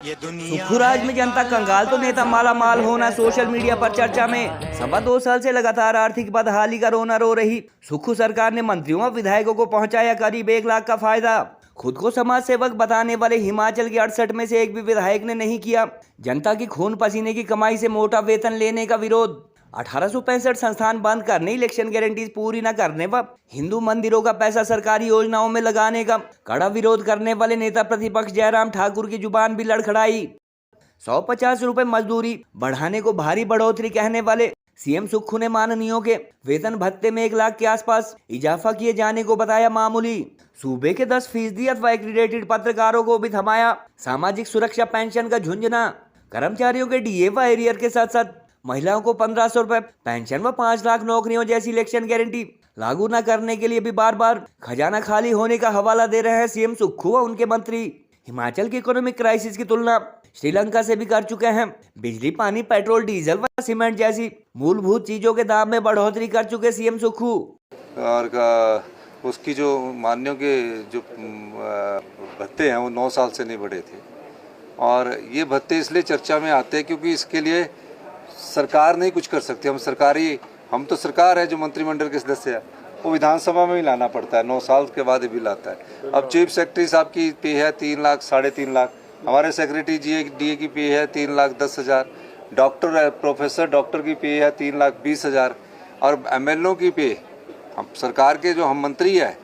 सुखुराज में जनता कंगाल तो नेता माला माल होना सोशल मीडिया पर चर्चा में। सवा 2 साल से लगातार आर्थिक बदहाली का रोना रो रही सुखू सरकार ने मंत्रियों और विधायकों को पहुंचाया करीब 1 लाख का फायदा। खुद को समाज सेवक बताने वाले हिमाचल के 68 में से एक भी विधायक ने नहीं किया जनता की खून पसीने की कमाई से मोटा वेतन लेने का विरोध। 1865 संस्थान बंद करने, इलेक्शन गारंटीज पूरी न करने व हिंदू मंदिरों का पैसा सरकारी योजनाओं में लगाने का कड़ा विरोध करने वाले नेता प्रतिपक्ष जयराम ठाकुर की जुबान भी लड़खड़ाई। 150 रुपए मजदूरी बढ़ाने को भारी बढ़ोतरी कहने वाले सीएम सुक्खू ने माननीयों के वेतन भत्ते में 1 लाख के आसपास इजाफा किए जाने को बताया मामूली। सूबे के 10% अथवा एक्रीडेटेड पत्रकारों को भी थमाया सामाजिक सुरक्षा पेंशन का झुंझुना। कर्मचारियों के डीए व एरियर के साथ साथ महिलाओं को 1500 रुपए पेंशन व 5 लाख नौकरियों जैसी इलेक्शन गारंटी लागू न करने के लिए भी बार बार खजाना खाली होने का हवाला दे रहे हैं सीएम सुक्खू व उनके मंत्री। हिमाचल की इकोनॉमिक क्राइसिस की तुलना श्रीलंका से भी कर चुके हैं। बिजली, पानी, पेट्रोल, डीजल व सीमेंट जैसी मूलभूत चीजों के दाम में बढ़ोतरी कर चुके सीएम सुक्खू। और उसकी जो मान्यों के जो भत्ते हैं वो 9 साल से नहीं बढ़े थे और ये भत्ते इसलिए चर्चा में आते हैं क्योंकि इसके लिए सरकार नहीं कुछ कर सकती। हम तो सरकार है जो मंत्रिमंडल के सदस्य है, वो विधानसभा में ही लाना पड़ता है। 9 साल के बाद भी लाता है। अब चीफ सेक्रेटरी साहब की पे है 3 लाख 3.5 लाख, हमारे सेक्रेटरी डीए की पे है 3,10,000, डॉक्टर प्रोफेसर डॉक्टर की पे है 3,20,000 और एमएलओ की पे, हम सरकार के जो हम मंत्री है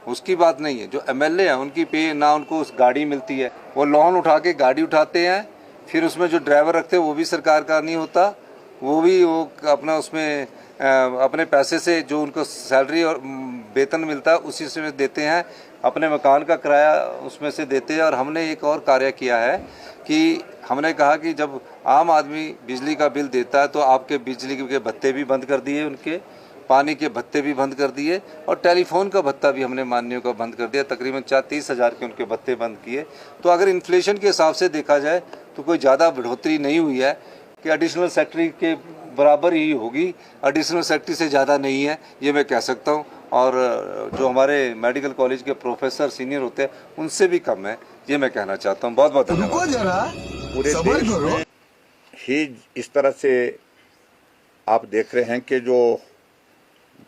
उसकी बात नहीं है, जो एमएलए हैं उनकी पे ना उनको उस गाड़ी मिलती है। वो लोन उठा के गाड़ी उठाते हैं, फिर उसमें जो ड्राइवर रखते हैं वो भी सरकार का नहीं होता, वो भी वो अपना उसमें अपने पैसे से जो उनको सैलरी और वेतन मिलता है उसी से देते हैं, अपने मकान का किराया उसमें से देते हैं। और हमने एक और कार्य किया है कि हमने कहा कि जब आम आदमी बिजली का बिल देता है तो आपके बिजली के भत्ते भी बंद कर दिए, उनके पानी के भत्ते भी बंद कर दिए और टेलीफोन का भत्ता भी हमने माननीयों का बंद कर दिया। तकरीबन 30,000 के उनके भत्ते बंद किए। तो अगर इन्फ्लेशन के हिसाब से देखा जाए तो कोई ज़्यादा बढ़ोतरी नहीं हुई है कि एडिशनल सेक्रेटरी के बराबर ही होगी, एडिशनल सेक्रेटरी से ज़्यादा नहीं है, ये मैं कह सकता हूँ। और जो हमारे मेडिकल कॉलेज के प्रोफेसर सीनियर होते हैं उनसे भी कम है, ये मैं कहना चाहता हूँ। बहुत बहुत धन्यवाद। पूरे देश में ही इस तरह से आप देख रहे हैं कि जो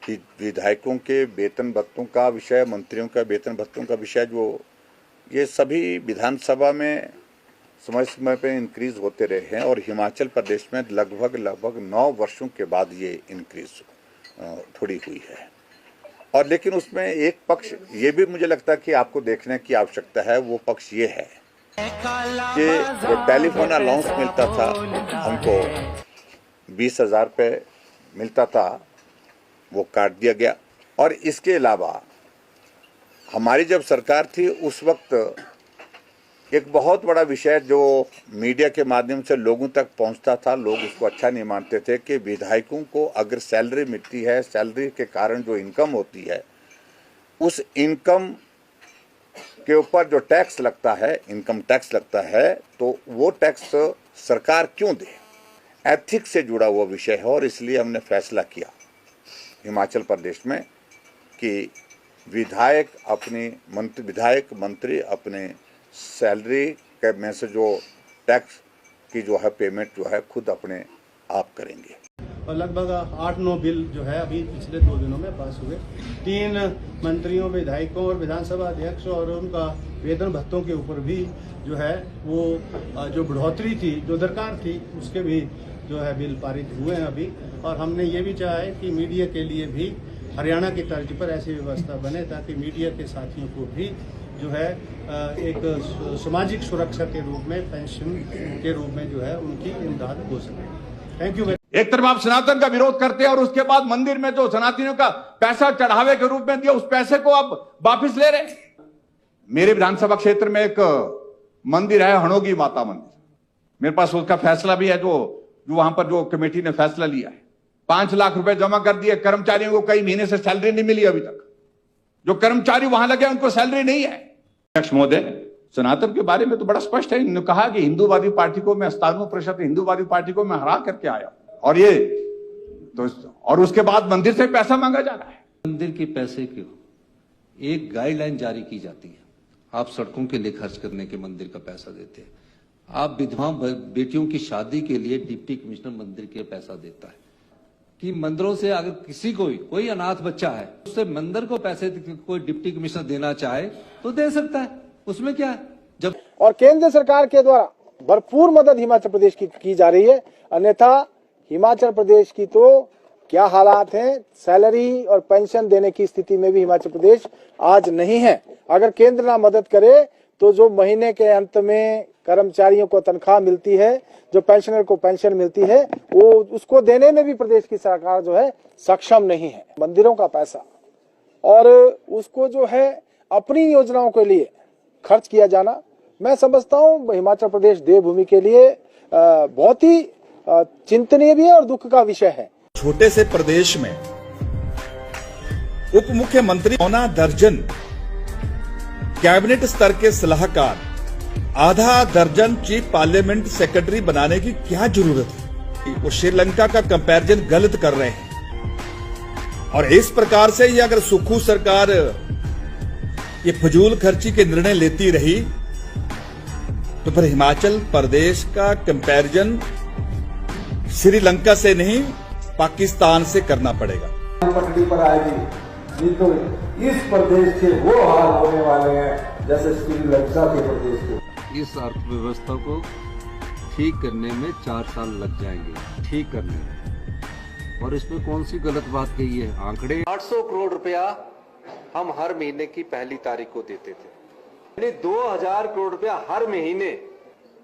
विधायकों के वेतन भत्तों का विषय, मंत्रियों का वेतन भत्तों का विषय, जो ये सभी विधानसभा में समय समय पे इंक्रीज होते रहे हैं और हिमाचल प्रदेश में लगभग 9 वर्षों के बाद ये इंक्रीज थोड़ी हुई है। और लेकिन उसमें एक पक्ष ये भी मुझे लगता है कि आपको देखने की आवश्यकता है, वो पक्ष ये है कि जो टेलीफोन अलाउंस मिलता था हमको 20,000 रुपये मिलता था, वो काट दिया गया। और इसके अलावा हमारी जब सरकार थी उस वक्त एक बहुत बड़ा विषय जो मीडिया के माध्यम से लोगों तक पहुंचता था, लोग उसको अच्छा नहीं मानते थे कि विधायकों को अगर सैलरी मिलती है, सैलरी के कारण जो इनकम होती है, उस इनकम के ऊपर जो टैक्स लगता है, इनकम टैक्स लगता है, तो वो टैक्स सरकार क्यों दे। एथिक्स से जुड़ा हुआ विषय है और इसलिए हमने फैसला किया हिमाचल प्रदेश में कि विधायक मंत्री अपने सैलरी के में से जो टैक्स की जो है पेमेंट जो है खुद अपने आप करेंगे। और लगभग 8-9 बिल जो है अभी पिछले 2 दिनों में पास हुए। 3 मंत्रियों, विधायकों और विधानसभा अध्यक्ष और उनका वेतन भत्तों के ऊपर भी जो है वो जो बढ़ोतरी थी, जो दरकार थी, उसके भी जो है बिल पारित हुए हैं अभी। और हमने ये भी चाहा है कि मीडिया के लिए भी हरियाणा की तर्ज पर ऐसी व्यवस्था बने ताकि मीडिया के साथियों को भी जो है एक सामाजिक सुरक्षा के रूप में, पेंशन के रूप में जो है उनकी इमदाद हो सके। Thank you. एक तरफ आप सनातन का विरोध करते हैं और उसके बाद मंदिर में जो सनातनियों का पैसा चढ़ावे के रूप में दिया, उस पैसे को आप वापिस ले रहे। मेरे विधानसभा क्षेत्र में एक मंदिर है, हणोगी माता मंदिर, मेरे पास उसका फैसला भी है, जो वहां पर जो कमेटी ने फैसला लिया है। 5 लाख रुपए जमा कर दिए, कर्मचारियों को कई महीने से सैलरी नहीं मिली अभी तक। जो कर्मचारी वहां लगे उनको सैलरी नहीं है। अध्यक्ष महोदय, सनातन के बारे में तो बड़ा स्पष्ट है, इन्होंने कहा कि हिंदूवादी पार्टी को मैं 97% हिंदूवादी पार्टी को मैं हरा करके आया और ये तो, और उसके बाद मंदिर से पैसा मांगा जा रहा है। मंदिर के पैसे क्यों, एक गाइडलाइन जारी की जाती है, आप सड़कों के लिए खर्च करने के मंदिर का पैसा देते हैं, आप विधवा बेटियों की शादी के लिए डिप्टी कमिश्नर मंदिर के पैसा देता है कि मंदिरों से अगर किसी को कोई अनाथ बच्चा है उससे मंदिर को पैसे कोई डिप्टी कमिश्नर देना चाहे तो दे सकता है, उसमें क्या है। जब और केंद्र सरकार के द्वारा भरपूर मदद हिमाचल प्रदेश की जा रही है, अन्यथा हिमाचल प्रदेश की तो क्या हालात हैं, सैलरी और पेंशन देने की स्थिति में भी हिमाचल प्रदेश आज नहीं है। अगर केंद्र ना मदद करे तो जो महीने के अंत में कर्मचारियों को तनख्वाह मिलती है, जो पेंशनर को पेंशन मिलती है, वो उसको देने में भी प्रदेश की सरकार जो है सक्षम नहीं है। मंदिरों का पैसा और उसको जो है अपनी योजनाओं के लिए खर्च किया जाना, मैं समझता हूँ हिमाचल प्रदेश देवभूमि के लिए बहुत ही चिंतनीय भी है और दुख का विषय है। छोटे से प्रदेश में उप मुख्यमंत्री, 9 दर्जन कैबिनेट स्तर के सलाहकार, आधा दर्जन चीफ पार्लियामेंट सेक्रेटरी बनाने की क्या जरूरत है। वो श्रीलंका का कंपैरिजन गलत कर रहे हैं और इस प्रकार से ये अगर सुक्खू सरकार ये फजूल खर्ची के निर्णय लेती रही तो फिर हिमाचल प्रदेश का कंपैरिजन श्रीलंका से नहीं पाकिस्तान से करना पड़ेगा। पटड़ी पर आएगी नहीं तो इस प्रदेश के वो हाल होने वाले हैं जैसे श्रीलंका के प्रदेश के। इस अर्थव्यवस्था को ठीक करने में 4 साल लग जाएंगे, ठीक करने में। और इसमें कौन सी गलत बात कही है। आंकड़े 800 करोड़ रुपया हम हर महीने की पहली तारीख को देते थे, यानी 2000 करोड़ रुपया हर महीने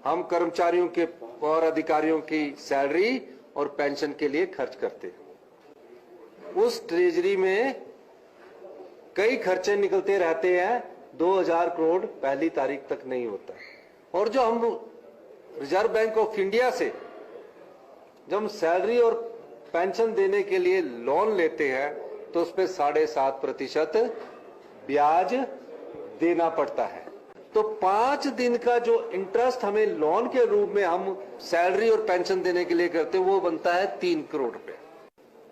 हम कर्मचारियों के और अधिकारियों की सैलरी और पेंशन के लिए खर्च करते हैं। उस ट्रेजरी में कई खर्चे निकलते रहते हैं, 2000 करोड़ पहली तारीख तक नहीं होता। और जो हम रिजर्व बैंक ऑफ इंडिया से जब हम सैलरी और पेंशन देने के लिए लोन लेते हैं तो उस पर 7.5% ब्याज देना पड़ता है। तो 5 दिन का जो इंटरेस्ट हमें लोन के रूप में हम सैलरी और पेंशन देने के लिए करते हैं वो बनता है 3 करोड़ रुपए।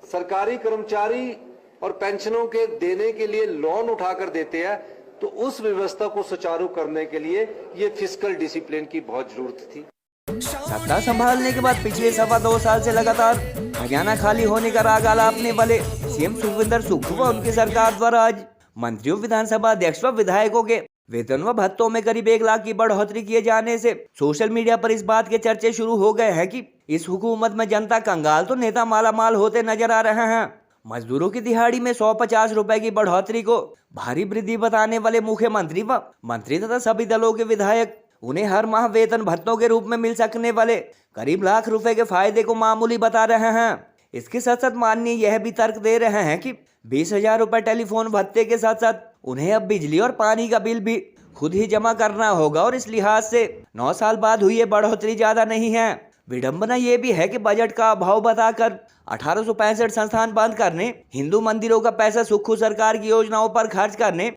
सरकारी कर्मचारी और पेंशनों के देने के लिए लोन उठाकर देते हैं, तो उस व्यवस्था को सुचारू करने के लिए ये फिस्कल डिसिप्लिन की बहुत जरूरत थी। सत्ता संभालने के बाद पिछले 2.25 साल से लगातार खजाना खाली होने का राग अलापने वाले सीएम सुखविंदर सुक्खू व उनकी सरकार द्वारा आज मंत्रियों, विधानसभा अध्यक्ष व विधायकों के वेतन व भत्तों में करीब 1 लाख की बढ़ोतरी किए जाने से सोशल मीडिया पर इस बात के चर्चे शुरू हो गए हैं कि इस हुकूमत में जनता कंगाल तो नेता मालामाल होते नजर आ रहे हैं। मजदूरों की दिहाड़ी में 150 रुपए की बढ़ोतरी को भारी वृद्धि बताने वाले मुख्यमंत्री व मंत्री तथा सभी दलों के विधायक उन्हें हर माह वेतन भत्तों के रूप में मिल सकने वाले करीब लाख रुपए के फायदे को मामूली बता रहे हैं। इसके साथ साथ माननीय यह भी तर्क दे रहे हैं कि 20,000 रुपए टेलीफोन भत्ते के साथ साथ उन्हें अब बिजली और पानी का बिल भी खुद ही जमा करना होगा और इस लिहाज से 9 साल बाद हुई ये बढ़ोतरी ज्यादा नहीं है। विडंबना ये भी है कि बजट का अभाव बताकर 1865 संस्थान बंद करने, हिंदू मंदिरों का पैसा सुक्खू सरकार की योजनाओं पर खर्च करने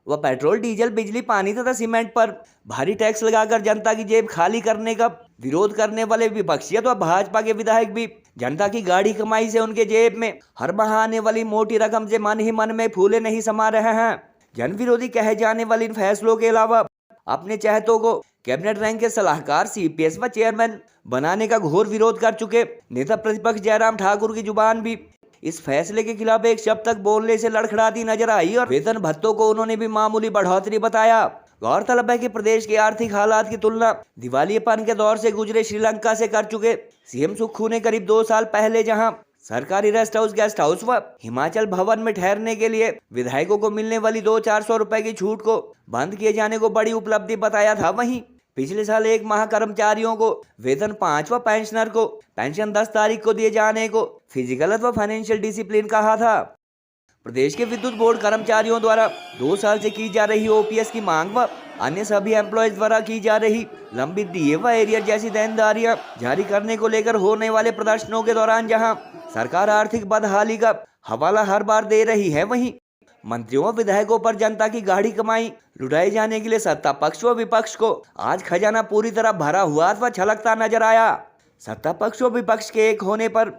व पेट्रोल, डीजल, बिजली, पानी तथा सीमेंट पर भारी टैक्स लगाकर जनता की जेब खाली करने का विरोध करने वाले विपक्षी व भाजपा के विधायक भी जनता की गाढ़ी कमाई से उनके जेब में हर माह आने वाली मोटी रकम से मन ही मन में फूले नहीं समा रहे हैं। जन विरोधी कहे जाने वाले इन फैसलों के अलावा अपने चहेतों को कैबिनेट रैंक के सलाहकार, सीपीएस व चेयरमैन बनाने का घोर विरोध कर चुके नेता प्रतिपक्ष जयराम ठाकुर की जुबान भी इस फैसले के खिलाफ एक शब्द तक बोलने से लड़खड़ाती नजर आई और वेतन भत्तों को उन्होंने भी मामूली बढ़ोतरी बताया। गौरतलब है कि प्रदेश के आर्थिक हालात की तुलना दिवालियेपन के दौर से गुजरे श्रीलंका से कर चुके सीएम सुक्खू ने करीब 2 साल पहले जहां सरकारी रेस्ट हाउस, गेस्ट हाउस व हिमाचल भवन में ठहरने के लिए विधायकों को मिलने वाली 200-400 रुपए की छूट को बंद किए जाने को बड़ी उपलब्धि बताया था, वहीं पिछले साल 1 माह कर्मचारियों को वेतन 5 व पेंशनर को पेंशन 10 तारीख को दिए जाने को फिजिकल व फाइनेंशियल डिसिप्लिन कहा था। प्रदेश के विद्युत बोर्ड कर्मचारियों द्वारा 2 साल से की जा रही ओपीएस की मांग व अन्य सभी एम्प्लॉयज द्वारा की जा रही लंबित डीए व एरियर जैसी देनदारियां जारी करने को लेकर होने वाले प्रदर्शनों के दौरान जहां सरकार आर्थिक बदहाली का हवाला हर बार दे रही है, वहीं मंत्रियों व विधायकों पर जनता की गाढ़ी कमाई लुटाए जाने के लिए सत्ता पक्ष व विपक्ष को आज खजाना पूरी तरह भरा हुआ व छलकता नजर आया। सत्ता पक्ष व विपक्ष के एक होने पर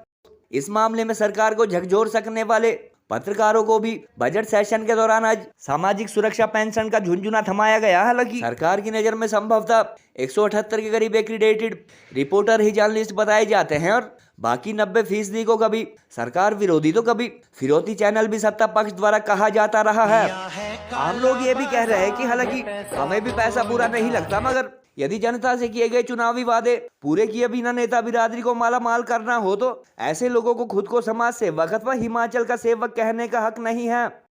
इस मामले में सरकार को झकझोर सकने वाले पत्रकारों को भी बजट सेशन के दौरान आज सामाजिक सुरक्षा पेंशन का झुंझुना थमाया गया। हालांकि सरकार की नजर में संभवतः 178 के करीब एक्रीडेटेड रिपोर्टर ही जर्नलिस्ट बताए जाते हैं और बाकी 90% को कभी सरकार विरोधी तो कभी फिरौती चैनल भी सत्ता पक्ष द्वारा कहा जाता रहा है। आम लोग ये भी कह रहे हैं कि हालांकि हमें भी पैसा पूरा नहीं लगता, मगर यदि जनता से किए गए चुनावी वादे पूरे किए बिना नेता बिरादरी को माला माल करना हो तो ऐसे लोगों को खुद को समाज सेवक अथवा हिमाचल का सेवक कहने का हक नहीं है।